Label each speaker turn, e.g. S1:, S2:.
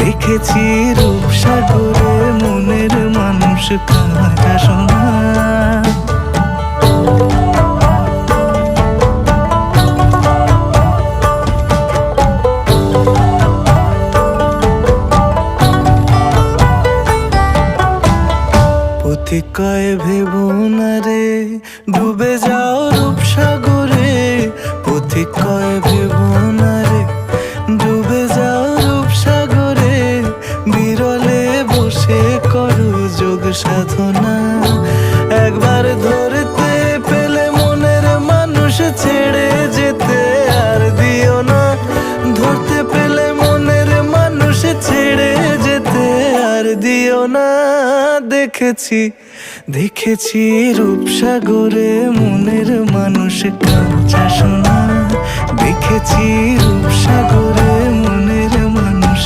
S1: দেখেছি রূপসাগরে মনের মানুষ কাঁচা সোনা। পথিক কয় ভেবো না রে ডুবে যাও রূপসাগরে, পথিক কয় ভেবো না রে ডুবে যাও রূপসাগরে, বিরলে বসে করো যোগ সাধনা। একবার ধরতে পেলে মনের মানুষ ছেড়ে যেতে আর দিও না, ধরতে পেলে মনের মানুষ ছেড়ে যেতে আর দিও না। দেখেছি দেখেছি রূপসাগরে মনের মানুষ কাঁচা সোনা, দেখেছি রূপসাগরে